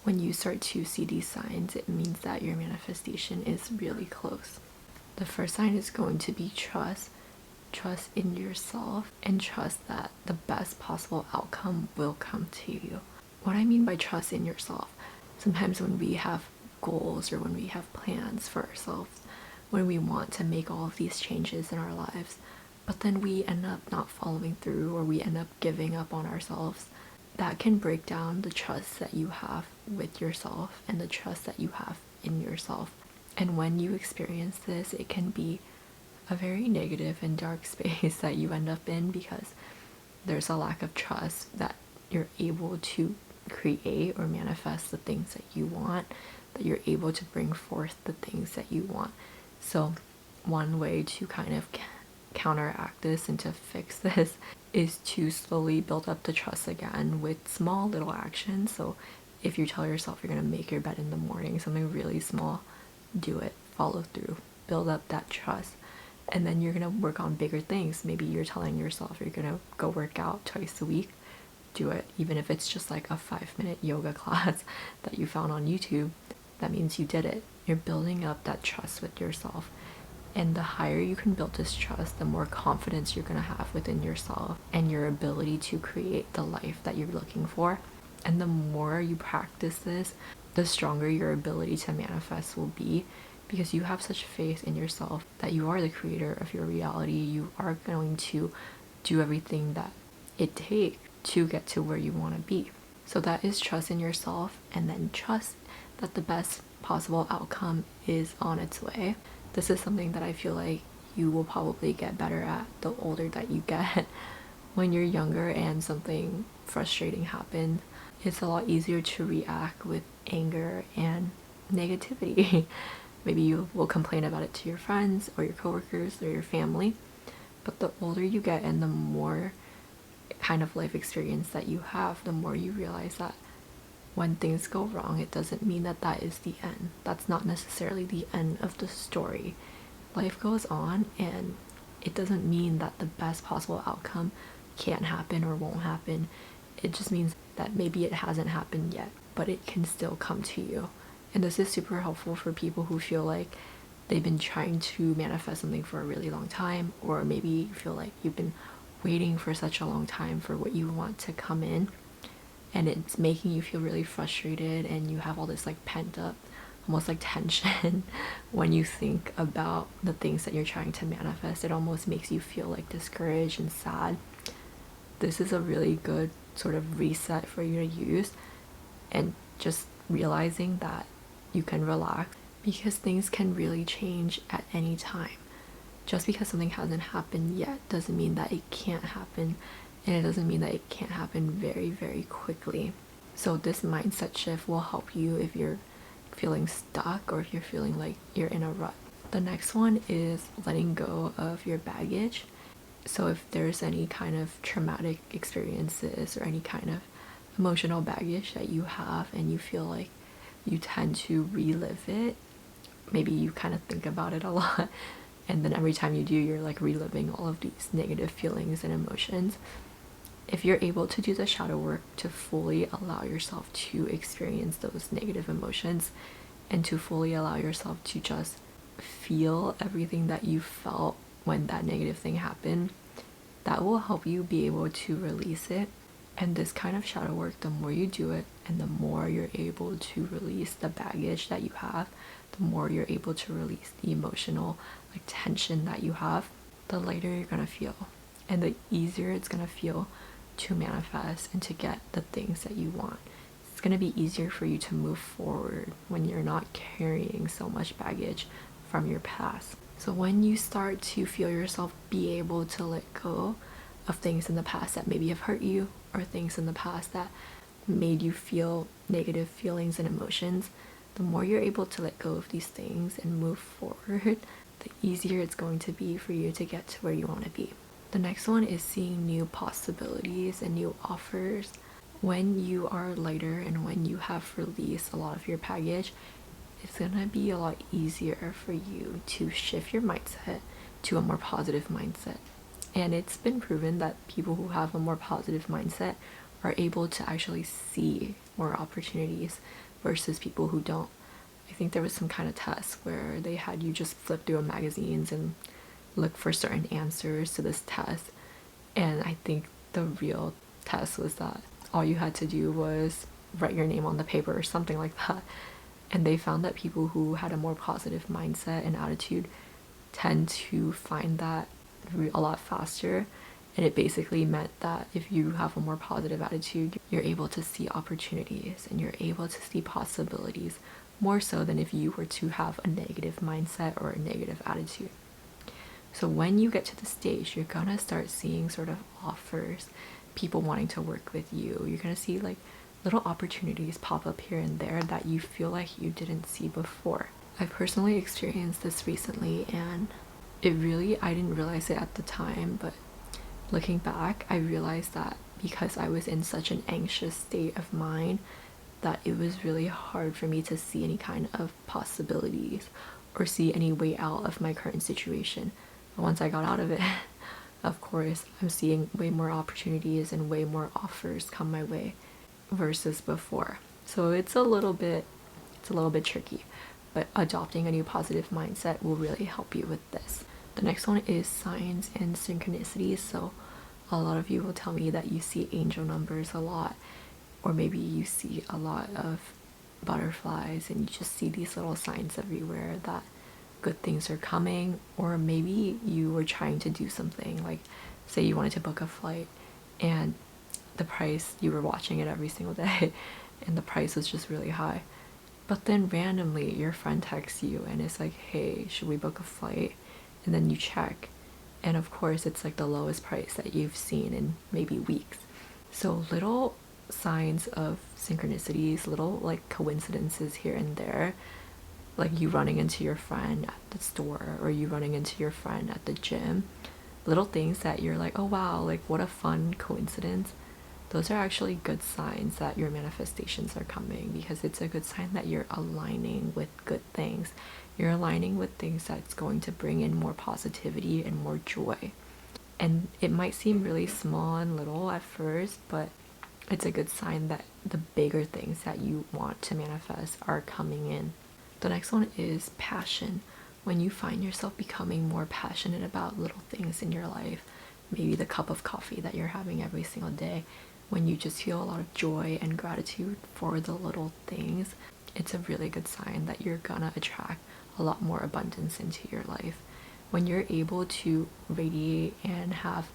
When you start to see these signs, it means that your manifestation is really close. The first sign is going to be trust. Trust in yourself and trust that the best possible outcome will come to you. What I mean by trust in yourself, sometimes when we have goals or when we have plans for ourselves, when we want to make all of these changes in our lives, but then we end up not following through or we end up giving up on ourselves, that can break down the trust that you have with yourself and the trust that you have in yourself. And when you experience this, it can be a very negative and dark space that you end up in, because there's a lack of trust that you're able to create or manifest the things that you want, that you're able to bring forth the things that you want. So one way to kind of counteract this and to fix this is to slowly build up the trust again with small little actions. So if you tell yourself you're going to make your bed in the morning, something really small, do it, follow through, build up that trust. And then you're going to work on bigger things. Maybe you're telling yourself you're going to go work out twice a week. Do it. Even if it's just like a 5-minute yoga class that you found on YouTube, that means you did it. You're building up that trust with yourself. And the higher you can build this trust, the more confidence you're going to have within yourself and your ability to create the life that you're looking for. And the more you practice this, the stronger your ability to manifest will be, because you have such faith in yourself that you are the creator of your reality. You are going to do everything that it takes to get to where you want to be. So that is trust in yourself, and then trust that the best possible outcome is on its way. This is something that I feel like you will probably get better at the older that you get. When you're younger and something frustrating happens, it's a lot easier to react with anger and negativity. Maybe you will complain about it to your friends or your coworkers or your family. But the older you get and the more kind of life experience that you have, the more you realize that when things go wrong, it doesn't mean that that is the end. That's not necessarily the end of the story. Life goes on, and it doesn't mean that the best possible outcome can't happen or won't happen. It just means that maybe it hasn't happened yet, but it can still come to you. And this is super helpful for people who feel like they've been trying to manifest something for a really long time, or maybe you feel like you've been waiting for such a long time for what you want to come in, and it's making you feel really frustrated, and you have all this like pent up, almost like tension when you think about the things that you're trying to manifest. It almost makes you feel like discouraged and sad. This is a really good sort of reset for you to use, and just realizing that you can relax, because things can really change at any time. Just because something hasn't happened yet doesn't mean that it can't happen, and it doesn't mean that it can't happen very, very quickly. So this mindset shift will help you if you're feeling stuck or if you're feeling like you're in a rut. The next one is letting go of your baggage. So if there's any kind of traumatic experiences or any kind of emotional baggage that you have and you feel like you tend to relive it, maybe you kind of think about it a lot, and then every time you do, you're like reliving all of these negative feelings and emotions. If you're able to do the shadow work to fully allow yourself to experience those negative emotions and to fully allow yourself to just feel everything that you felt when that negative thing happened, that will help you be able to release it. And this kind of shadow work, the more you do it and the more you're able to release the baggage that you have, the more you're able to release the emotional like tension that you have, the lighter you're gonna feel, and the easier it's gonna feel to manifest and to get the things that you want. It's gonna be easier for you to move forward when you're not carrying so much baggage from your past. So when you start to feel yourself be able to let go of things in the past that maybe have hurt you, or things in the past that made you feel negative feelings and emotions, the more you're able to let go of these things and move forward, the easier it's going to be for you to get to where you want to be. The next one is seeing new possibilities and new offers. When you are lighter and when you have released a lot of your baggage, it's gonna be a lot easier for you to shift your mindset to a more positive mindset. And it's been proven that people who have a more positive mindset are able to actually see more opportunities versus people who don't. I think there was some kind of test where they had you just flip through magazines and look for certain answers to this test, and I think the real test was that all you had to do was write your name on the paper or something like that. And they found that people who had a more positive mindset and attitude tend to find that a lot faster. And it basically meant that if you have a more positive attitude, you're able to see opportunities and you're able to see possibilities more so than if you were to have a negative mindset or a negative attitude. So when you get to the stage, you're gonna start seeing sort of offers, people wanting to work with you. You're gonna see like little opportunities pop up here and there that you feel like you didn't see before. I've personally experienced this recently, and I didn't realize it at the time, but looking back, I realized that because I was in such an anxious state of mind, that it was really hard for me to see any kind of possibilities or see any way out of my current situation. But once I got out of it, of course, I'm seeing way more opportunities and way more offers come my way versus before. So it's a little bit tricky, but adopting a new positive mindset will really help you with this. The next one is signs and synchronicities. So a lot of you will tell me that you see angel numbers a lot, or maybe you see a lot of butterflies and you just see these little signs everywhere that good things are coming. Or maybe you were trying to do something, like say you wanted to book a flight and the price, you were watching it every single day and the price was just really high, but then randomly your friend texts you and it's like, hey, should we book a flight? And then you check, and of course it's like the lowest price that you've seen in maybe weeks. So little signs of synchronicities, little like coincidences here and there, like you running into your friend at the store or you running into your friend at the gym, little things that you're like, oh wow, like what a fun coincidence. Those are actually good signs that your manifestations are coming, because it's a good sign that you're aligning with good things. You're aligning with things that's going to bring in more positivity and more joy. And it might seem really small and little at first, but it's a good sign that the bigger things that you want to manifest are coming in. The next one is passion. When you find yourself becoming more passionate about little things in your life, maybe the cup of coffee that you're having every single day, when you just feel a lot of joy and gratitude for the little things, it's a really good sign that you're gonna attract a lot more abundance into your life. When you're able to radiate and have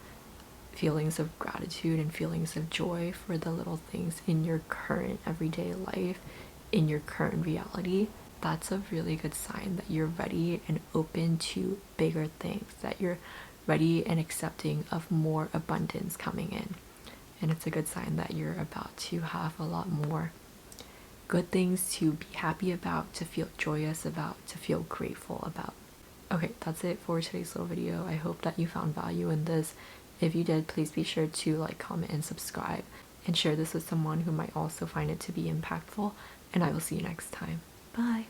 feelings of gratitude and feelings of joy for the little things in your current everyday life, in your current reality, that's a really good sign that you're ready and open to bigger things, that you're ready and accepting of more abundance coming in. And it's a good sign that you're about to have a lot more good things to be happy about, to feel joyous about, to feel grateful about. Okay, that's it for today's little video. I hope that you found value in this. If you did, please be sure to like, comment, and subscribe, and share this with someone who might also find it to be impactful. And I will see you next time. Bye!